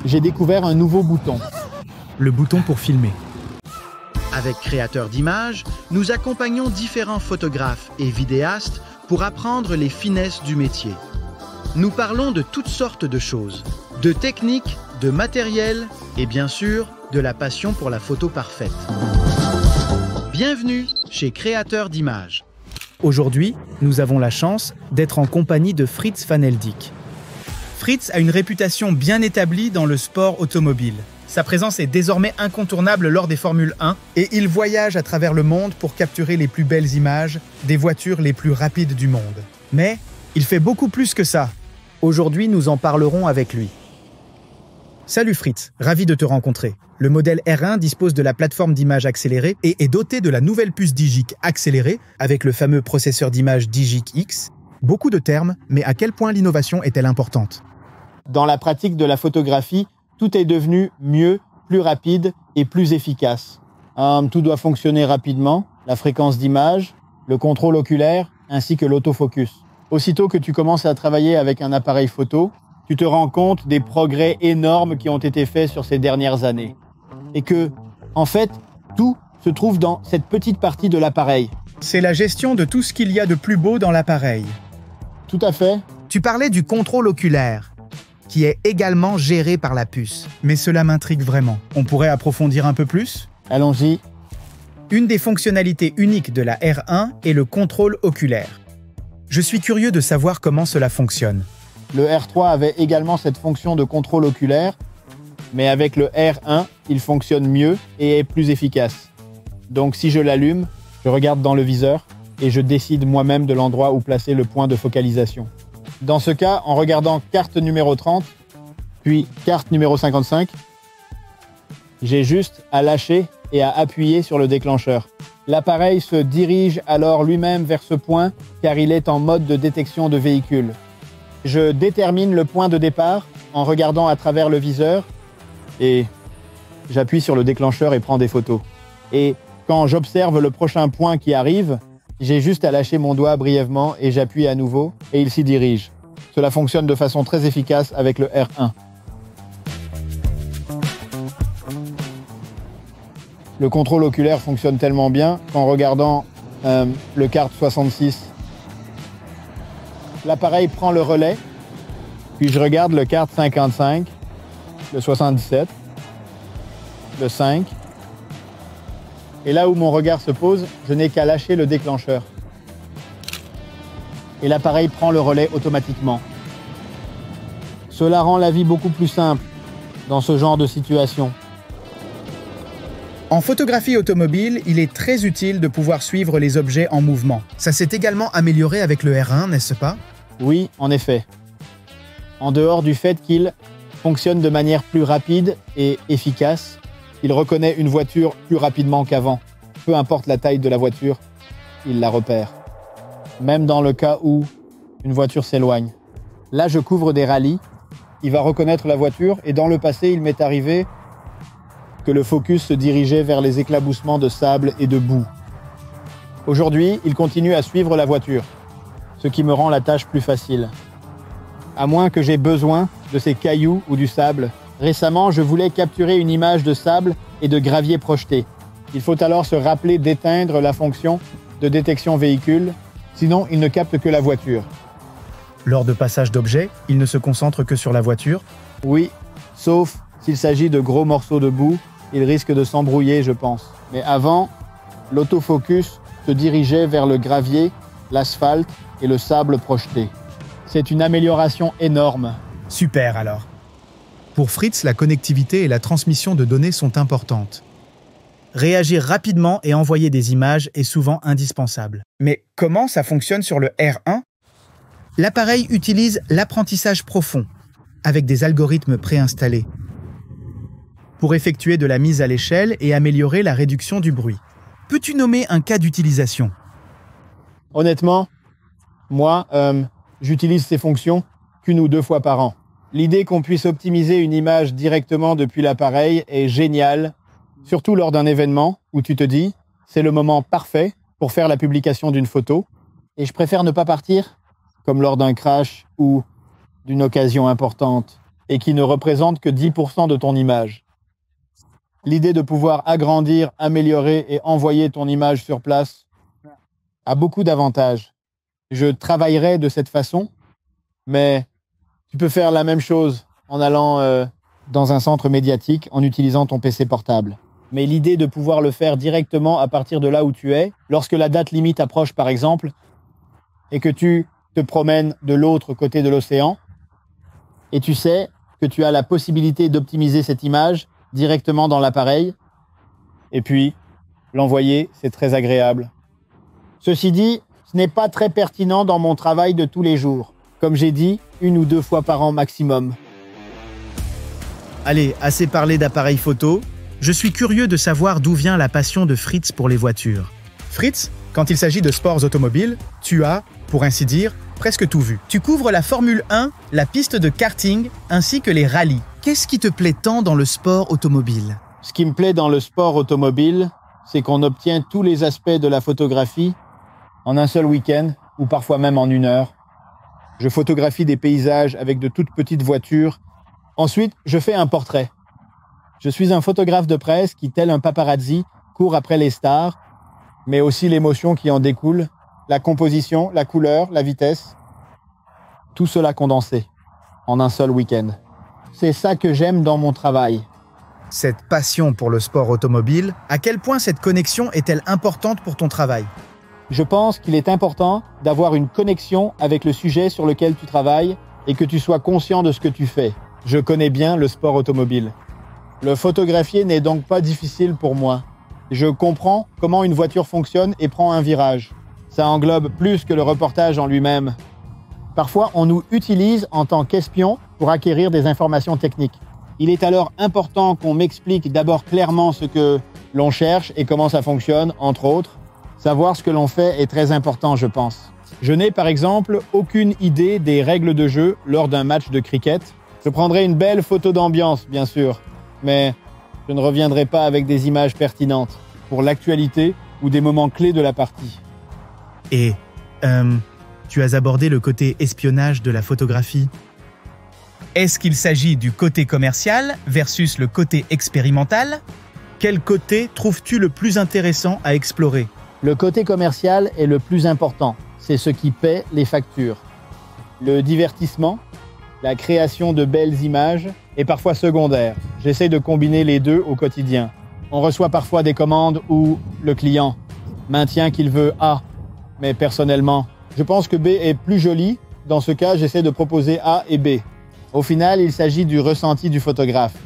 j'ai découvert un nouveau bouton. Le bouton pour filmer. Avec Créateur d'images, nous accompagnons différents photographes et vidéastes pour apprendre les finesses du métier. Nous parlons de toutes sortes de choses, de techniques, de matériel et bien sûr, de la passion pour la photo parfaite. Bienvenue chez Créateur d'images. Aujourd'hui, nous avons la chance d'être en compagnie de Fritz Van Heldik. Fritz a une réputation bien établie dans le sport automobile. Sa présence est désormais incontournable lors des Formule 1 et il voyage à travers le monde pour capturer les plus belles images des voitures les plus rapides du monde. Mais il fait beaucoup plus que ça. Aujourd'hui, nous en parlerons avec lui. Salut Fritz, ravi de te rencontrer. Le modèle R1 dispose de la plateforme d'image accélérée et est doté de la nouvelle puce Digic accélérée avec le fameux processeur d'image Digic X. Beaucoup de termes, mais à quel point l'innovation est-elle importante? Dans la pratique de la photographie, tout est devenu mieux, plus rapide et plus efficace. Tout doit fonctionner rapidement, la fréquence d'image, le contrôle oculaire ainsi que l'autofocus. Aussitôt que tu commences à travailler avec un appareil photo, tu te rends compte des progrès énormes qui ont été faits sur ces dernières années. Et que, en fait, tout se trouve dans cette petite partie de l'appareil. C'est la gestion de tout ce qu'il y a de plus beau dans l'appareil. Tout à fait. Tu parlais du contrôle oculaire, qui est également géré par la puce. Mais cela m'intrigue vraiment. On pourrait approfondir un peu plus? Allons-y. Une des fonctionnalités uniques de la R1 est le contrôle oculaire. Je suis curieux de savoir comment cela fonctionne. Le R3 avait également cette fonction de contrôle oculaire, mais avec le R1, il fonctionne mieux et est plus efficace. Donc si je l'allume, je regarde dans le viseur et je décide moi-même de l'endroit où placer le point de focalisation. Dans ce cas, en regardant carte numéro 30, puis carte numéro 55, j'ai juste à lâcher et à appuyer sur le déclencheur. L'appareil se dirige alors lui-même vers ce point car il est en mode de détection de véhicule. Je détermine le point de départ en regardant à travers le viseur et j'appuie sur le déclencheur et prends des photos. Et quand j'observe le prochain point qui arrive, j'ai juste à lâcher mon doigt brièvement et j'appuie à nouveau et il s'y dirige. Cela fonctionne de façon très efficace avec le R1. Le contrôle oculaire fonctionne tellement bien qu'en regardant le carte 66, l'appareil prend le relais, puis je regarde le carte 55, le 77, le 5. Et là où mon regard se pose, je n'ai qu'à lâcher le déclencheur. Et l'appareil prend le relais automatiquement. Cela rend la vie beaucoup plus simple dans ce genre de situation. En photographie automobile, il est très utile de pouvoir suivre les objets en mouvement. Ça s'est également amélioré avec le R1, n'est-ce pas? Oui, en effet. En dehors du fait qu'il fonctionne de manière plus rapide et efficace, il reconnaît une voiture plus rapidement qu'avant. Peu importe la taille de la voiture, il la repère. Même dans le cas où une voiture s'éloigne. Là, je couvre des rallyes. Il va reconnaître la voiture et dans le passé, il m'est arrivé que le focus se dirigeait vers les éclaboussements de sable et de boue. Aujourd'hui, il continue à suivre la voiture, ce qui me rend la tâche plus facile. À moins que j'aie besoin de ces cailloux ou du sable. Récemment, je voulais capturer une image de sable et de gravier projeté. Il faut alors se rappeler d'éteindre la fonction de détection véhicule, sinon il ne capte que la voiture. Lors de passage d'objets, il ne se concentre que sur la voiture? Oui, sauf s'il s'agit de gros morceaux de boue, il risque de s'embrouiller, je pense. Mais avant, l'autofocus se dirigeait vers le gravier, l'asphalte et le sable projeté. C'est une amélioration énorme. Super alors. Pour Fritz, la connectivité et la transmission de données sont importantes. Réagir rapidement et envoyer des images est souvent indispensable. Mais comment ça fonctionne sur le R1? L'appareil utilise l'apprentissage profond, avec des algorithmes préinstallés, pour effectuer de la mise à l'échelle et améliorer la réduction du bruit. Peux-tu nommer un cas d'utilisation? Honnêtement, moi, j'utilise ces fonctions qu'une ou deux fois par an. L'idée qu'on puisse optimiser une image directement depuis l'appareil est géniale, surtout lors d'un événement où tu te dis « c'est le moment parfait pour faire la publication d'une photo » et je préfère ne pas partir, comme lors d'un crash ou d'une occasion importante. et qui ne représente que 10% de ton image. L'idée de pouvoir agrandir, améliorer et envoyer ton image sur place a beaucoup d'avantages. Je travaillerai de cette façon, mais tu peux faire la même chose en allant dans un centre médiatique en utilisant ton PC portable. Mais l'idée de pouvoir le faire directement à partir de là où tu es, lorsque la date limite approche par exemple, et que tu te promènes de l'autre côté de l'océan, et tu sais que tu as la possibilité d'optimiser cette image directement dans l'appareil, et puis l'envoyer, c'est très agréable. Ceci dit, ce n'est pas très pertinent dans mon travail de tous les jours. Comme j'ai dit, 1 ou 2 fois par an maximum. Allez, assez parlé d'appareils photo. Je suis curieux de savoir d'où vient la passion de Fritz pour les voitures. Fritz, quand il s'agit de sports automobiles, tu as, pour ainsi dire, presque tout vu. Tu couvres la Formule 1, la piste de karting, ainsi que les rallyes. Qu'est-ce qui te plaît tant dans le sport automobile? Ce qui me plaît dans le sport automobile, c'est qu'on obtient tous les aspects de la photographie en un seul week-end, ou parfois même en 1 heure. Je photographie des paysages avec de toutes petites voitures. Ensuite, je fais un portrait. Je suis un photographe de presse qui, tel un paparazzi, court après les stars, mais aussi l'émotion qui en découle, la composition, la couleur, la vitesse. Tout cela condensé en un seul week-end. C'est ça que j'aime dans mon travail. Cette passion pour le sport automobile, à quel point cette connexion est-elle importante pour ton travail? Je pense qu'il est important d'avoir une connexion avec le sujet sur lequel tu travailles et que tu sois conscient de ce que tu fais. Je connais bien le sport automobile. Le photographier n'est donc pas difficile pour moi. Je comprends comment une voiture fonctionne et prend un virage. Ça englobe plus que le reportage en lui-même. Parfois, on nous utilise en tant qu'espion pour acquérir des informations techniques. Il est alors important qu'on m'explique d'abord clairement ce que l'on cherche et comment ça fonctionne, entre autres. Savoir ce que l'on fait est très important, je pense. Je n'ai par exemple aucune idée des règles de jeu lors d'un match de cricket. Je prendrai une belle photo d'ambiance, bien sûr, mais je ne reviendrai pas avec des images pertinentes pour l'actualité ou des moments clés de la partie. Et, tu as abordé le côté espionnage de la photographie. Est-ce qu'il s'agit du côté commercial versus le côté expérimental? Quel côté trouves-tu le plus intéressant à explorer? Le côté commercial est le plus important. C'est ce qui paie les factures. Le divertissement, la création de belles images est parfois secondaire. J'essaie de combiner les deux au quotidien. On reçoit parfois des commandes où le client maintient qu'il veut A, mais personnellement, je pense que B est plus joli. Dans ce cas, j'essaie de proposer A et B. Au final, il s'agit du ressenti du photographe.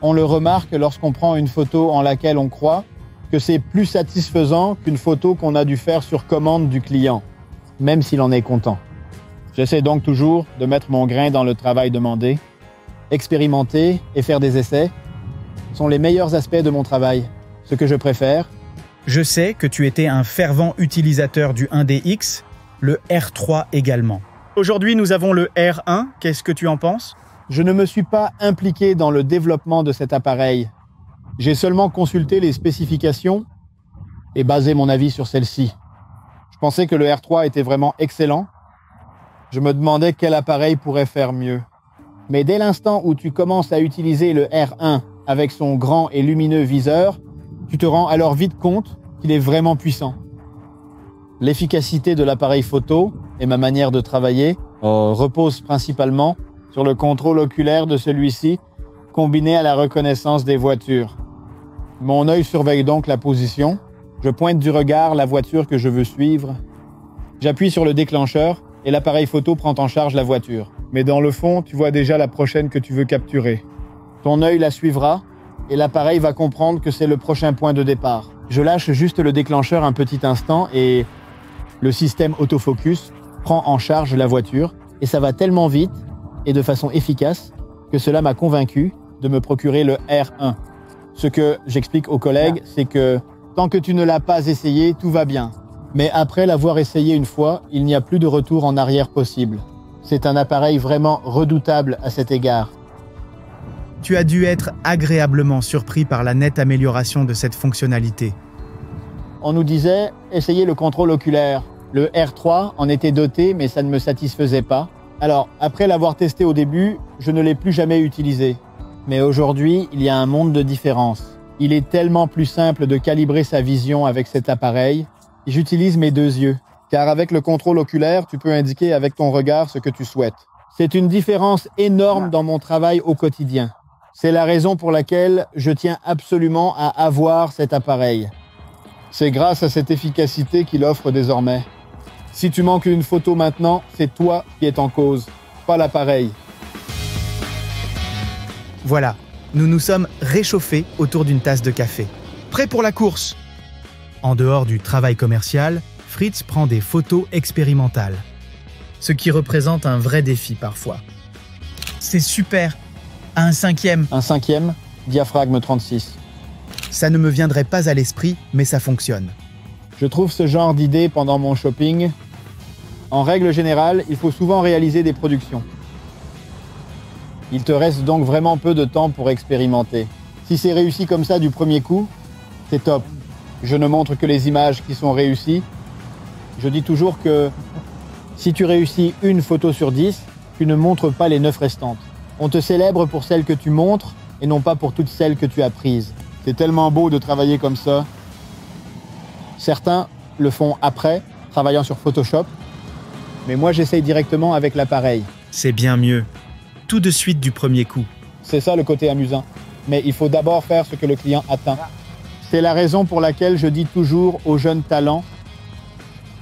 On le remarque lorsqu'on prend une photo en laquelle on croit que c'est plus satisfaisant qu'une photo qu'on a dû faire sur commande du client, même s'il en est content. J'essaie donc toujours de mettre mon grain dans le travail demandé. Expérimenter et faire des essais sont les meilleurs aspects de mon travail. Ce que je préfère. Je sais que tu étais un fervent utilisateur du 1DX, le R3 également. Aujourd'hui, nous avons le R1. Qu'est-ce que tu en penses? Je ne me suis pas impliqué dans le développement de cet appareil. J'ai seulement consulté les spécifications et basé mon avis sur celles-ci. Je pensais que le R3 était vraiment excellent. Je me demandais quel appareil pourrait faire mieux. Mais dès l'instant où tu commences à utiliser le R1 avec son grand et lumineux viseur, tu te rends alors vite compte qu'il est vraiment puissant. L'efficacité de l'appareil photo et ma manière de travailler repose principalement sur le contrôle oculaire de celui-ci, combiné à la reconnaissance des voitures. Mon œil surveille donc la position. Je pointe du regard la voiture que je veux suivre. J'appuie sur le déclencheur et l'appareil photo prend en charge la voiture. Mais dans le fond, tu vois déjà la prochaine que tu veux capturer. Ton œil la suivra et l'appareil va comprendre que c'est le prochain point de départ. Je lâche juste le déclencheur un petit instant et le système autofocus prend en charge la voiture et ça va tellement vite et de façon efficace que cela m'a convaincu de me procurer le R1. Ce que j'explique aux collègues, c'est que tant que tu ne l'as pas essayé, tout va bien. Mais après l'avoir essayé une fois, il n'y a plus de retour en arrière possible. C'est un appareil vraiment redoutable à cet égard. Tu as dû être agréablement surpris par la nette amélioration de cette fonctionnalité. On nous disait, essayez le contrôle oculaire. Le R3 en était doté, mais ça ne me satisfaisait pas. Alors, après l'avoir testé au début, je ne l'ai plus jamais utilisé. Mais aujourd'hui, il y a un monde de différence. Il est tellement plus simple de calibrer sa vision avec cet appareil. J'utilise mes 2 yeux, car avec le contrôle oculaire, tu peux indiquer avec ton regard ce que tu souhaites. C'est une différence énorme dans mon travail au quotidien. C'est la raison pour laquelle je tiens absolument à avoir cet appareil. C'est grâce à cette efficacité qu'il offre désormais. Si tu manques une photo maintenant, c'est toi qui es en cause, pas l'appareil. Voilà, nous nous sommes réchauffés autour d'une tasse de café. Prêt pour la course! En dehors du travail commercial, Fritz prend des photos expérimentales. Ce qui représente un vrai défi parfois. C'est super! Un 5e. Un 5e, diaphragme 36. Ça ne me viendrait pas à l'esprit, mais ça fonctionne. Je trouve ce genre d'idée pendant mon shopping. En règle générale, il faut souvent réaliser des productions. Il te reste donc vraiment peu de temps pour expérimenter. Si c'est réussi comme ça du premier coup, c'est top. Je ne montre que les images qui sont réussies. Je dis toujours que si tu réussis une photo sur 10, tu ne montres pas les 9 restantes. On te célèbre pour celles que tu montres et non pas pour toutes celles que tu as prises. C'est tellement beau de travailler comme ça. Certains le font après, travaillant sur Photoshop. Mais moi, j'essaye directement avec l'appareil. C'est bien mieux. Tout de suite du premier coup. C'est ça le côté amusant. Mais il faut d'abord faire ce que le client attend. C'est la raison pour laquelle je dis toujours aux jeunes talents,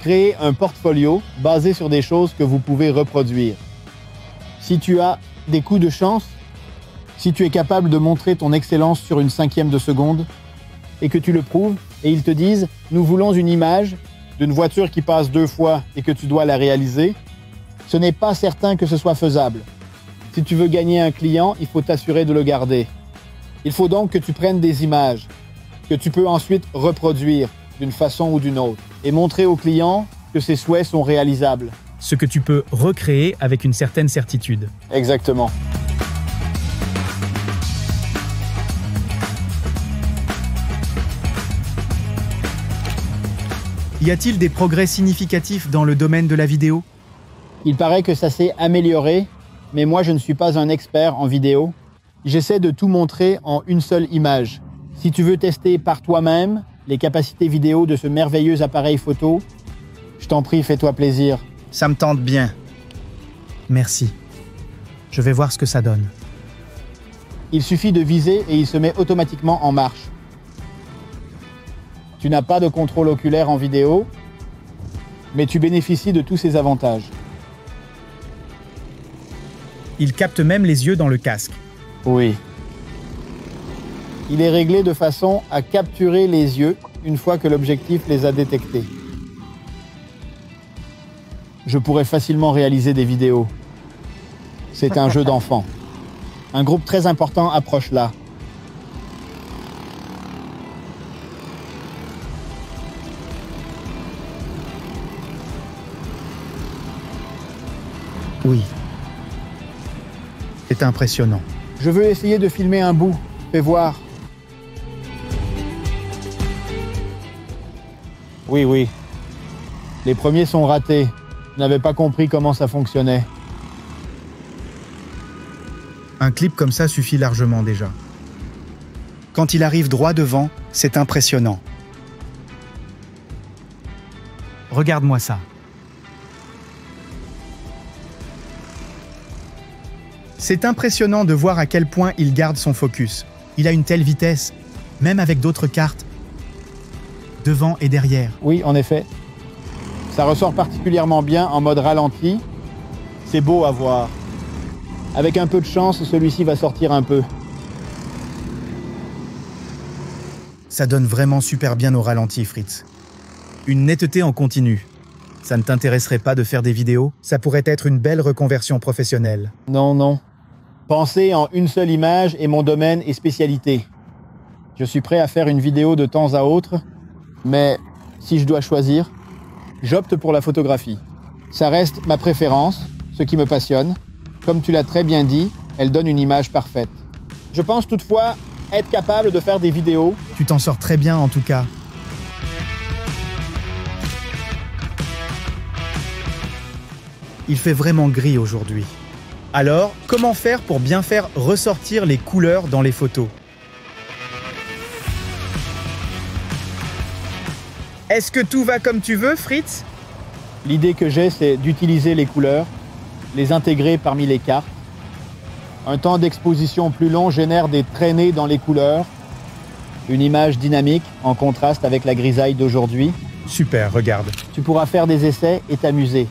créez un portfolio basé sur des choses que vous pouvez reproduire. Si tu as des coups de chance, si tu es capable de montrer ton excellence sur une 1/5 de seconde et que tu le prouves, et ils te disent « Nous voulons une image d'une voiture qui passe 2 fois et que tu dois la réaliser », ce n'est pas certain que ce soit faisable. Si tu veux gagner un client, il faut t'assurer de le garder. Il faut donc que tu prennes des images que tu peux ensuite reproduire d'une façon ou d'une autre et montrer au client que ses souhaits sont réalisables. Ce que tu peux recréer avec une certaine certitude. Exactement. Y a-t-il des progrès significatifs dans le domaine de la vidéo? Il paraît que ça s'est amélioré, mais moi je ne suis pas un expert en vidéo. J'essaie de tout montrer en une seule image. Si tu veux tester par toi-même les capacités vidéo de ce merveilleux appareil photo, je t'en prie, fais-toi plaisir. Ça me tente bien. Merci. Je vais voir ce que ça donne. Il suffit de viser et il se met automatiquement en marche. Tu n'as pas de contrôle oculaire en vidéo, mais tu bénéficies de tous ces avantages. Il capte même les yeux dans le casque. Oui. Il est réglé de façon à capturer les yeux une fois que l'objectif les a détectés. Je pourrais facilement réaliser des vidéos. C'est un jeu d'enfant. Un groupe très important approche là. Oui. C'est impressionnant. Je veux essayer de filmer un bout. Fais voir. Oui. Les premiers sont ratés. Je n'avais pas compris comment ça fonctionnait. Un clip comme ça suffit largement déjà. Quand il arrive droit devant, c'est impressionnant. Regarde-moi ça. C'est impressionnant de voir à quel point il garde son focus. Il a une telle vitesse, même avec d'autres cartes, devant et derrière. Oui, en effet. Ça ressort particulièrement bien en mode ralenti. C'est beau à voir. Avec un peu de chance, celui-ci va sortir un peu. Ça donne vraiment super bien au ralenti, Fritz. Une netteté en continu. Ça ne t'intéresserait pas de faire des vidéos? Ça pourrait être une belle reconversion professionnelle. Non. Penser en une seule image est mon domaine et spécialité. Je suis prêt à faire une vidéo de temps à autre, mais si je dois choisir, j'opte pour la photographie. Ça reste ma préférence, ce qui me passionne. Comme tu l'as très bien dit, elle donne une image parfaite. Je pense toutefois être capable de faire des vidéos. Tu t'en sors très bien en tout cas. il fait vraiment gris aujourd'hui. Alors, comment faire pour bien faire ressortir les couleurs dans les photos? Est-ce que tout va comme tu veux, Fritz? L'idée que j'ai, c'est d'utiliser les couleurs, les intégrer parmi les cartes. Un temps d'exposition plus long génère des traînées dans les couleurs, une image dynamique en contraste avec la grisaille d'aujourd'hui. Super, regarde. Tu pourras faire des essais et t'amuser.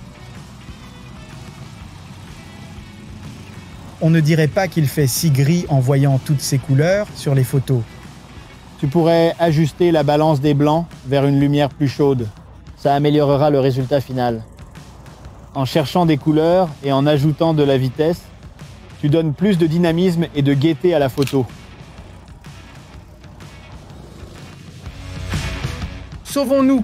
On ne dirait pas qu'il fait si gris en voyant toutes ces couleurs sur les photos. Tu pourrais ajuster la balance des blancs vers une lumière plus chaude. Ça améliorera le résultat final. En cherchant des couleurs et en ajoutant de la vitesse, tu donnes plus de dynamisme et de gaieté à la photo. Sauvons-nous!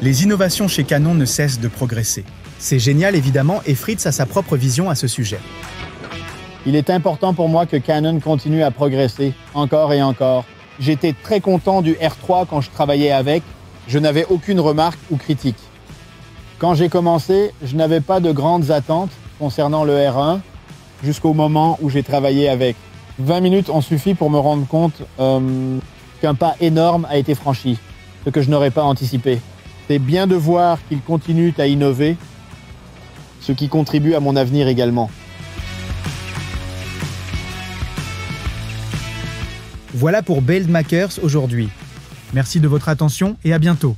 Les innovations chez Canon ne cessent de progresser. C'est génial évidemment et Fritz a sa propre vision à ce sujet. Il est important pour moi que Canon continue à progresser, encore et encore. J'étais très content du R3 quand je travaillais avec, je n'avais aucune remarque ou critique. Quand j'ai commencé, je n'avais pas de grandes attentes concernant le R1, jusqu'au moment où j'ai travaillé avec. 20 minutes ont suffi pour me rendre compte qu'un pas énorme a été franchi, ce que je n'aurais pas anticipé. C'est bien de voir qu'ils continuent à innover, ce qui contribue à mon avenir également. Voilà pour Buildmakers aujourd'hui. Merci de votre attention et à bientôt.